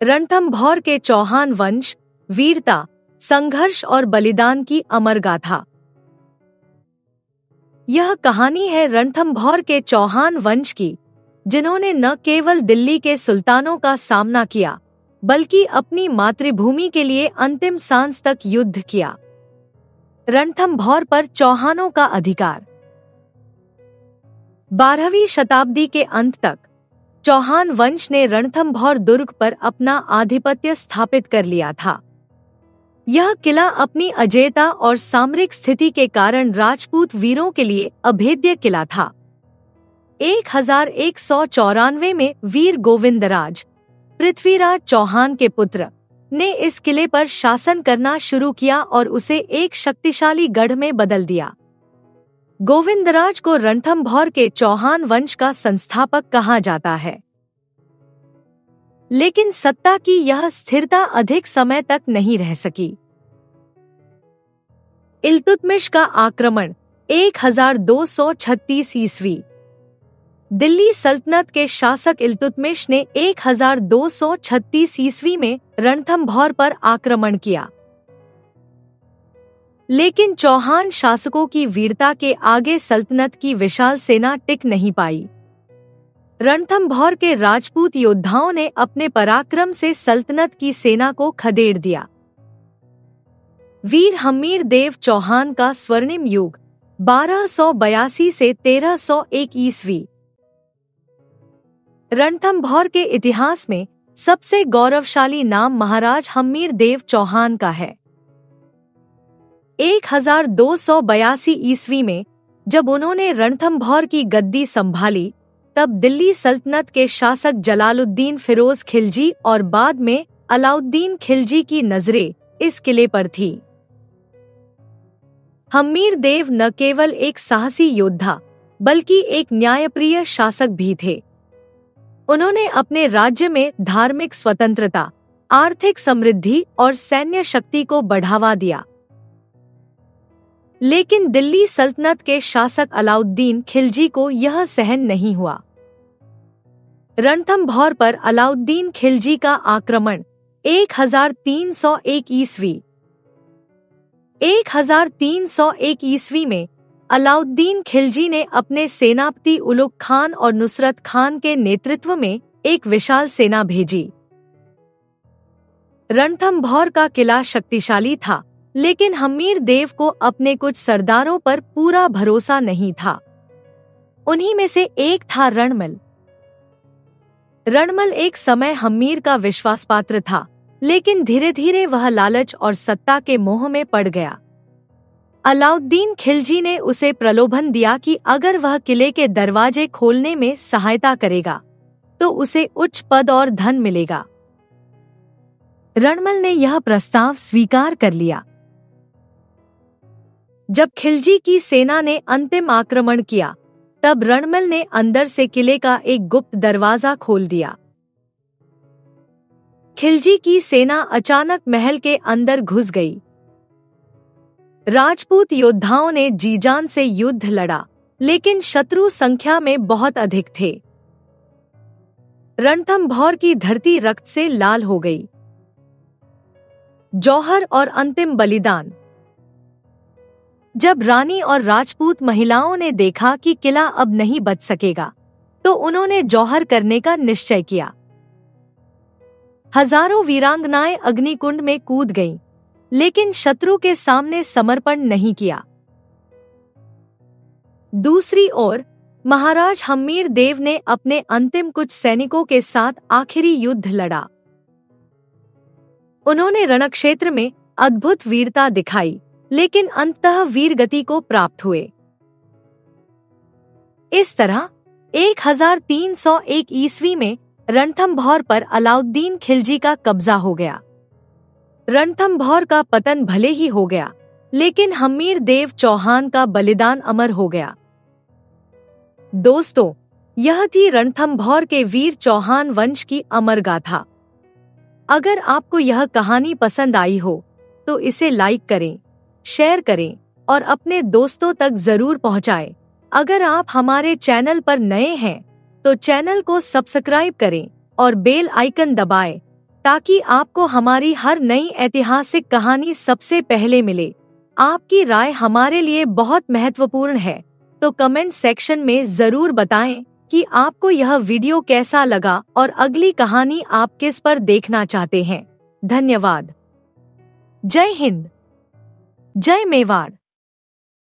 रणथंभौर के चौहान वंश, वीरता, संघर्ष और बलिदान की अमर गाथा। यह कहानी है रणथंभौर के चौहान वंश की, जिन्होंने न केवल दिल्ली के सुल्तानों का सामना किया, बल्कि अपनी मातृभूमि के लिए अंतिम सांस तक युद्ध किया। रणथंभौर पर चौहानों का अधिकार। 12वीं शताब्दी के अंत तक चौहान वंश ने रणथंभौर दुर्ग पर अपना आधिपत्य स्थापित कर लिया था। यह किला अपनी अजेयता और सामरिक स्थिति के कारण राजपूत वीरों के लिए अभेद्य किला था। 1194 में वीर गोविंदराज, पृथ्वीराज चौहान के पुत्र, ने इस किले पर शासन करना शुरू किया और उसे एक शक्तिशाली गढ़ में बदल दिया। गोविंदराज को रणथंभौर के चौहान वंश का संस्थापक कहा जाता है। लेकिन सत्ता की यह स्थिरता अधिक समय तक नहीं रह सकी। इल्तुतमिश का आक्रमण 1236 ईस्वी। दिल्ली सल्तनत के शासक इल्तुतमिश ने 1236 ईस्वी में रणथंभौर पर आक्रमण किया। लेकिन चौहान शासकों की वीरता के आगे सल्तनत की विशाल सेना टिक नहीं पाई। रणथंभौर के राजपूत योद्धाओं ने अपने पराक्रम से सल्तनत की सेना को खदेड़ दिया। वीर हम्मीर देव चौहान का स्वर्णिम युग 1282 से 1301 ईस्वी। रणथंभौर के इतिहास में सबसे गौरवशाली नाम महाराज हम्मीर देव चौहान का है। 1282 ईस्वी में जब उन्होंने रणथंभौर की गद्दी संभाली, तब दिल्ली सल्तनत के शासक जलालुद्दीन फिरोज खिलजी और बाद में अलाउद्दीन खिलजी की नजरें इस किले पर थी। हम्मीर देव न केवल एक साहसी योद्धा, बल्कि एक न्यायप्रिय शासक भी थे। उन्होंने अपने राज्य में धार्मिक स्वतंत्रता, आर्थिक समृद्धि और सैन्य शक्ति को बढ़ावा दिया। लेकिन दिल्ली सल्तनत के शासक अलाउद्दीन खिलजी को यह सहन नहीं हुआ। रणथंभौर पर अलाउद्दीन खिलजी का आक्रमण 1301 ईस्वी। 1301 ईस्वी में अलाउद्दीन खिलजी ने अपने सेनापति उलुग खान और नुसरत खान के नेतृत्व में एक विशाल सेना भेजी। रणथंभौर का किला शक्तिशाली था, लेकिन हम्मीर देव को अपने कुछ सरदारों पर पूरा भरोसा नहीं था। उन्हीं में से एक था रणमल। रणमल एक समय हम्मीर का विश्वासपात्र था, लेकिन धीरे धीरे वह लालच और सत्ता के मोह में पड़ गया। अलाउद्दीन खिलजी ने उसे प्रलोभन दिया कि अगर वह किले के दरवाजे खोलने में सहायता करेगा, तो उसे उच्च पद और धन मिलेगा। रणमल ने यह प्रस्ताव स्वीकार कर लिया। जब खिलजी की सेना ने अंतिम आक्रमण किया, तब रणमल ने अंदर से किले का एक गुप्त दरवाजा खोल दिया। खिलजी की सेना अचानक महल के अंदर घुस गई। राजपूत योद्धाओं ने जी-जान से युद्ध लड़ा, लेकिन शत्रु संख्या में बहुत अधिक थे। रणथंभौर की धरती रक्त से लाल हो गई। जौहर और अंतिम बलिदान। जब रानी और राजपूत महिलाओं ने देखा कि किला अब नहीं बच सकेगा, तो उन्होंने जौहर करने का निश्चय किया। हजारों वीरांगनाएं अग्निकुंड में कूद गईं, लेकिन शत्रु के सामने समर्पण नहीं किया। दूसरी ओर महाराज हम्मीर देव ने अपने अंतिम कुछ सैनिकों के साथ आखिरी युद्ध लड़ा। उन्होंने रणक्षेत्र में अद्भुत वीरता दिखाई, लेकिन अंततः वीरगति को प्राप्त हुए। इस तरह 1301 ईस्वी में रणथंभौर पर अलाउद्दीन खिलजी का कब्जा हो गया। रणथंभौर का पतन भले ही हो गया, लेकिन हम्मीर देव चौहान का बलिदान अमर हो गया। दोस्तों, यह थी रणथंभौर के वीर चौहान वंश की अमर गाथा। अगर आपको यह कहानी पसंद आई हो, तो इसे लाइक करें, शेयर करें और अपने दोस्तों तक जरूर पहुंचाएं। अगर आप हमारे चैनल पर नए हैं, तो चैनल को सब्सक्राइब करें और बेल आइकन दबाएं ताकि आपको हमारी हर नई ऐतिहासिक कहानी सबसे पहले मिले। आपकी राय हमारे लिए बहुत महत्वपूर्ण है, तो कमेंट सेक्शन में जरूर बताएं कि आपको यह वीडियो कैसा लगा और अगली कहानी आप किस पर देखना चाहते हैं। धन्यवाद। जय हिंद, जय मेवाड़।